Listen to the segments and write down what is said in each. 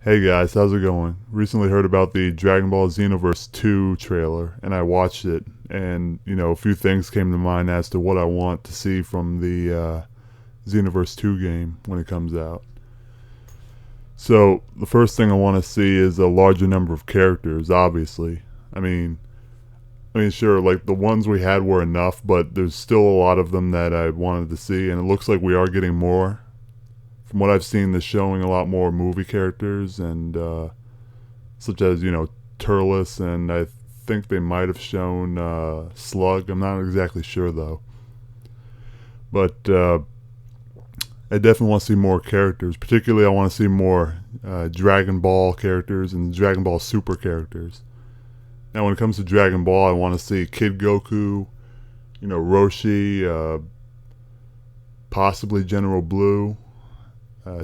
Hey guys, how's it going? Recently heard about the Dragonball Xenoverse 2 trailer, and I watched it, and a few things came to mind as to what I want to see from the Xenoverse 2 game when it comes out. So, the first thing I want to see is a larger number of characters, obviously. I mean, sure, like the ones we had were enough, but there's still a lot of them that I wanted to see, and it looks like we are getting more. From what I've seen, they're showing a lot more movie characters, and such as Turles, and I think they might have shown Slug. I'm not exactly sure though, but I definitely want to see more characters. Particularly, I want to see more Dragon Ball characters and Dragon Ball Super characters. Now, when it comes to Dragon Ball, I want to see Kid Goku, Roshi, possibly General Blue,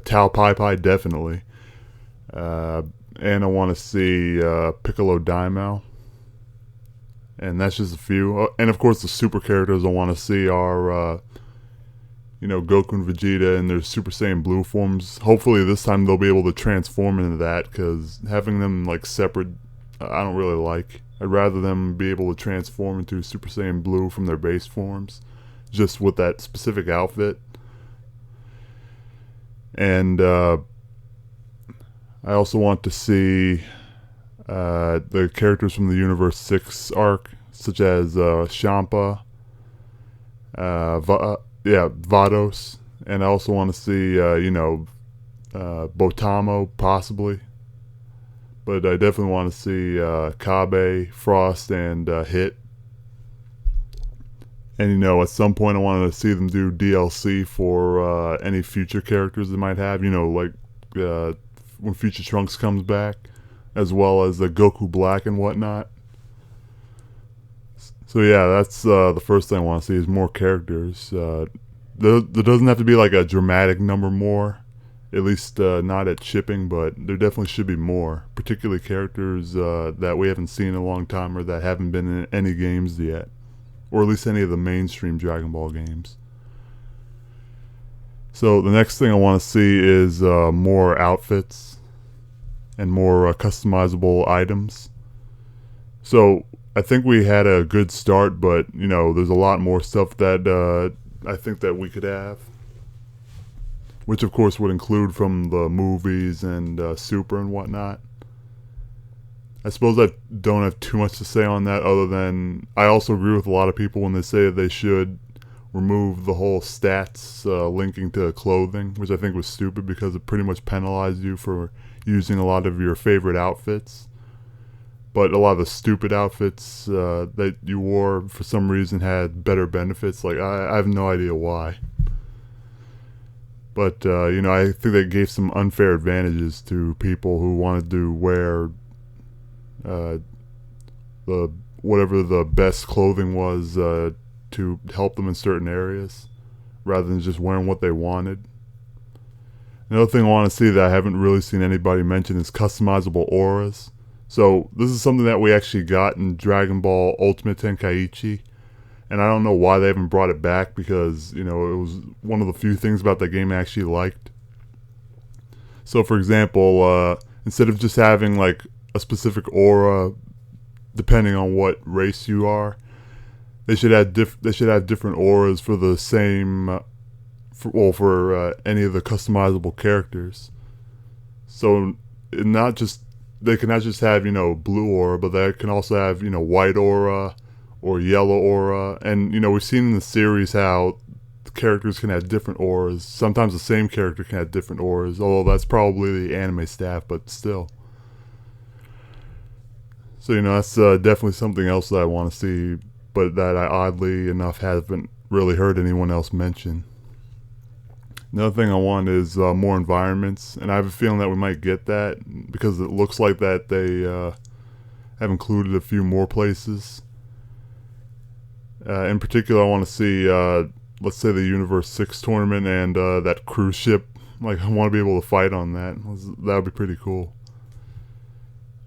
Tao Pai Pai definitely, and I want to see Piccolo Daimao, and that's just a few. And of course, the super characters I want to see are Goku and Vegeta in their Super Saiyan Blue forms. Hopefully, this time they'll be able to transform into that, because having them like separate, I don't really like. I'd rather them be able to transform into Super Saiyan Blue from their base forms, just with that specific outfit. And I also want to see the characters from the Universe 6 arc, such as Champa, Vados, and I also want to see, Botamo, possibly. But I definitely want to see Kabe, Frost, and Hit. And at some point I wanted to see them do DLC for any future characters they might have. Like when Future Trunks comes back, as well as the Goku Black and whatnot. So yeah, that's the first thing I want to see is more characters. There doesn't have to be like a dramatic number more, at least not at shipping, but there definitely should be more, particularly characters that we haven't seen in a long time or that haven't been in any games yet, or at least any of the mainstream Dragon Ball games. So the next thing I want to see is more outfits and more customizable items. So I think we had a good start, but there's a lot more stuff that I think that we could have, which of course would include from the movies and Super and whatnot. I suppose I don't have too much to say on that, other than I also agree with a lot of people when they say they should remove the whole stats linking to clothing, which I think was stupid because it pretty much penalized you for using a lot of your favorite outfits. But a lot of the stupid outfits that you wore for some reason had better benefits. Like, I have no idea why. But, I think that gave some unfair advantages to people who wanted to wear the whatever the best clothing was to help them in certain areas, rather than just wearing what they wanted. Another thing I want to see that I haven't really seen anybody mention is customizable auras. So this is something that we actually got in Dragon Ball Ultimate Tenkaichi, and I don't know why they haven't brought it back, because it was one of the few things about that game I actually liked. So for example, instead of just having like a specific aura depending on what race you are, they should have different auras for the same for any of the customizable characters. So they can not just have blue aura, but they can also have white aura or yellow aura. And we've seen in the series how the characters can have different auras. Sometimes the same character can have different auras, although that's probably the anime staff, but still. So that's definitely something else that I want to see, but that I oddly enough haven't really heard anyone else mention. Another thing I want is more environments, and I have a feeling that we might get that, because it looks like that they have included a few more places. In particular, I want to see, let's say, the Universe 6 tournament and that cruise ship. Like, I want to be able to fight on that. That would be pretty cool.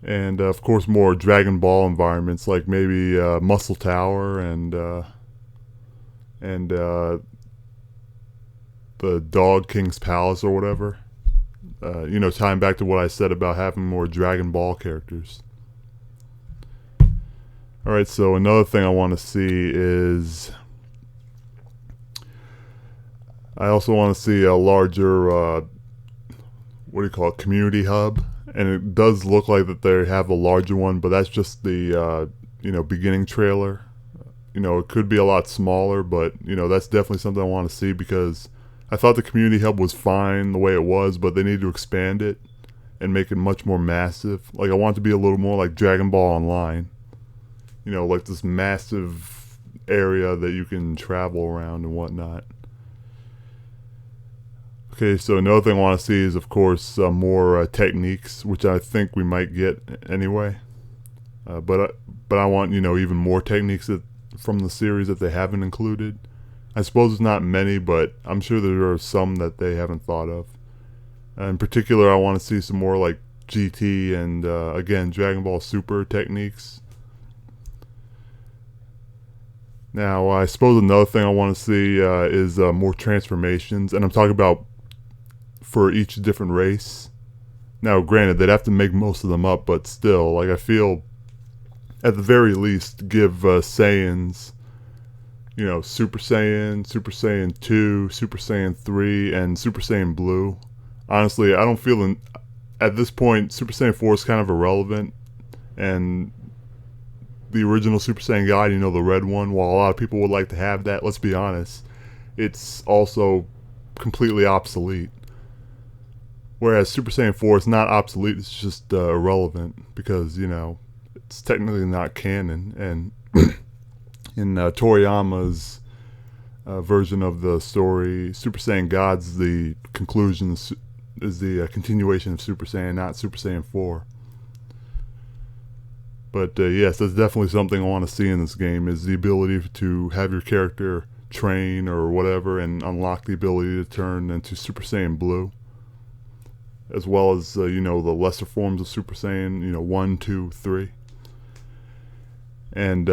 And of course, more Dragon Ball environments, like maybe Muscle Tower and the Dog King's Palace or whatever. Tying back to what I said about having more Dragon Ball characters. Alright, so another thing I want to see is I also want to see a larger, community hub. And it does look like that they have a larger one, but that's just the, beginning trailer. It could be a lot smaller, but, that's definitely something I want to see because I thought the community hub was fine the way it was, but they need to expand it and make it much more massive. Like, I want it to be a little more like Dragon Ball Online. Like this massive area that you can travel around and whatnot. Okay, so another thing I want to see is, of course, more techniques, which I think we might get anyway. But I want, even more techniques from the series that they haven't included. I suppose it's not many, but I'm sure there are some that they haven't thought of. In particular, I want to see some more like GT and, again, Dragon Ball Super techniques. Now, I suppose another thing I want to see is more transformations, and I'm talking about for each different race. Now, granted, they'd have to make most of them up, but still, like, I feel, at the very least, give Saiyans, Super Saiyan, Super Saiyan 2, Super Saiyan 3, and Super Saiyan Blue. Honestly, I don't feel, at this point, Super Saiyan 4 is kind of irrelevant, and the original Super Saiyan God, the red one, while a lot of people would like to have that, let's be honest, it's also completely obsolete. Whereas Super Saiyan 4 is not obsolete, it's just irrelevant because, it's technically not canon. And in Toriyama's version of the story, Super Saiyan God's the conclusion, is the continuation of Super Saiyan, not Super Saiyan 4. But yes, that's definitely something I want to see in this game, is the ability to have your character train or whatever and unlock the ability to turn into Super Saiyan Blue. As well as, the lesser forms of Super Saiyan, 1, 2, 3. And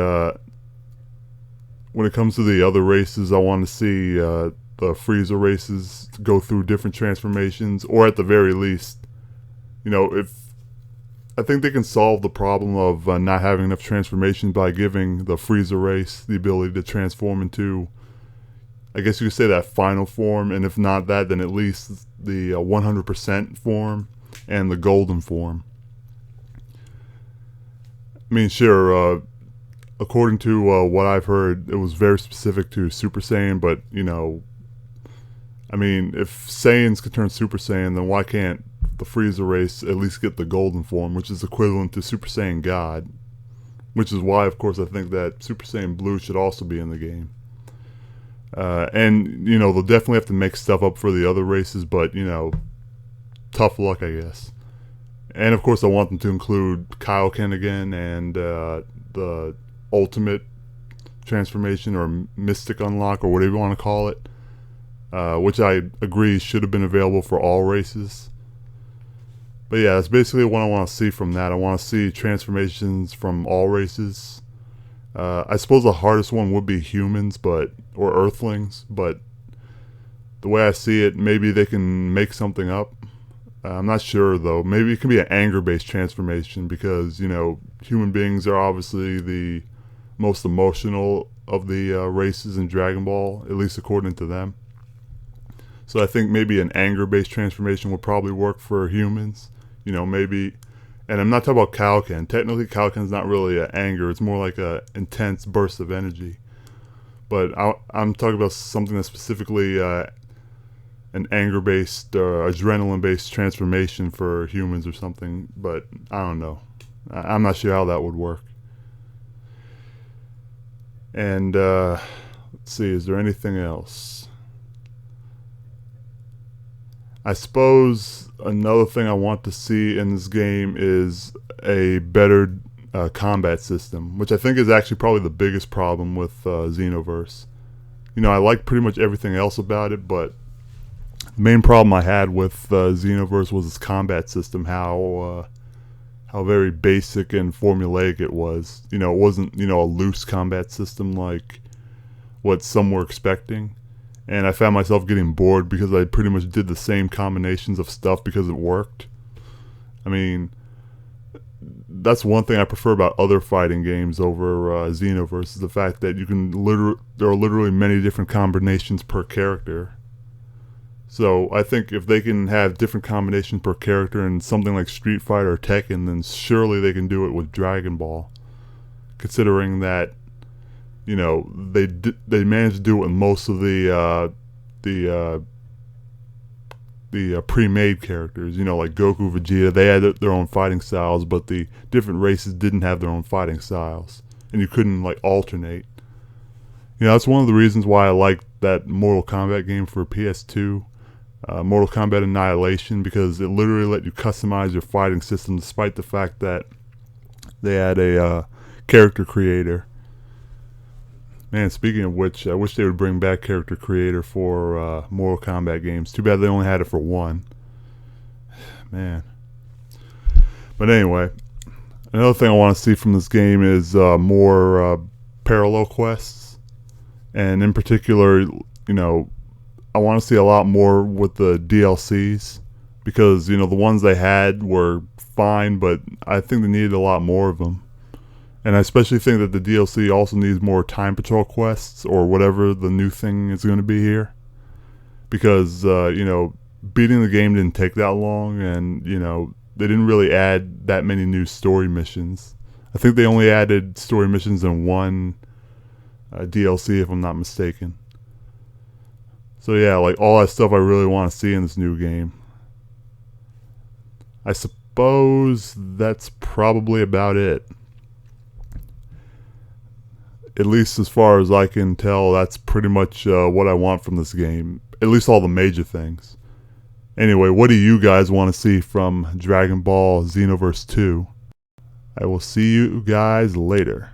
when it comes to the other races, I want to see the Frieza races go through different transformations, or at the very least, if I think they can solve the problem of not having enough transformations by giving the Frieza race the ability to transform into, I guess you could say, that final form, and if not that, then at least the 100% form and the golden form. I mean, sure, according to what I've heard, it was very specific to Super Saiyan, but, I mean, if Saiyans could turn Super Saiyan, then why can't the Frieza race at least get the golden form, which is equivalent to Super Saiyan God, which is why, of course, I think that Super Saiyan Blue should also be in the game. And, they'll definitely have to make stuff up for the other races, but, tough luck, I guess. And, of course, I want them to include Kaioken again and the Ultimate Transformation or Mystic Unlock or whatever you want to call it, which I agree should have been available for all races. But yeah, that's basically what I want to see from that. I want to see transformations from all races. I suppose the hardest one would be humans, or Earthlings, but the way I see it, maybe they can make something up. I'm not sure, though. Maybe it can be an anger-based transformation because, human beings are obviously the most emotional of the races in Dragon Ball, at least according to them. So I think maybe an anger-based transformation would probably work for humans. Maybe, and I'm not talking about Kaioken. Technically, Kaioken's not really an anger. It's more like a intense burst of energy. But I'm talking about something that's specifically an anger-based, adrenaline-based transformation for humans or something. But I don't know. I'm not sure how that would work. And let's see, is there anything else? I suppose another thing I want to see in this game is a better combat system, which I think is actually probably the biggest problem with Xenoverse. I like pretty much everything else about it, but the main problem I had with Xenoverse was its combat system, how very basic and formulaic it was. It wasn't, a loose combat system like what some were expecting. and I found myself getting bored because I pretty much did the same combinations of stuff because it worked. I mean, that's one thing I prefer about other fighting games over Xenoverse, is the fact that there are literally many different combinations per character. So I think if they can have different combinations per character in something like Street Fighter or Tekken, then surely they can do it with Dragon Ball. Considering that, they managed to do it with most of the pre-made characters, like Goku, Vegeta. They had their own fighting styles, but the different races didn't have their own fighting styles, and you couldn't alternate. That's one of the reasons why I like that Mortal Kombat game for PS2, Mortal Kombat Annihilation, because it literally let you customize your fighting system, despite the fact that they had a character creator. Man, speaking of which, I wish they would bring back character creator for Mortal Kombat games. Too bad they only had it for one. Man. But anyway, another thing I want to see from this game is more parallel quests. And in particular, I want to see a lot more with the DLCs. Because, the ones they had were fine, but I think they needed a lot more of them. And I especially think that the DLC also needs more time patrol quests, or whatever the new thing is going to be here. Because, beating the game didn't take that long, and, they didn't really add that many new story missions. I think they only added story missions in one DLC, if I'm not mistaken. So yeah, all that stuff I really want to see in this new game. I suppose that's probably about it. At least as far as I can tell, that's pretty much what I want from this game. At least all the major things. Anyway, what do you guys want to see from Dragon Ball Xenoverse 2? I will see you guys later.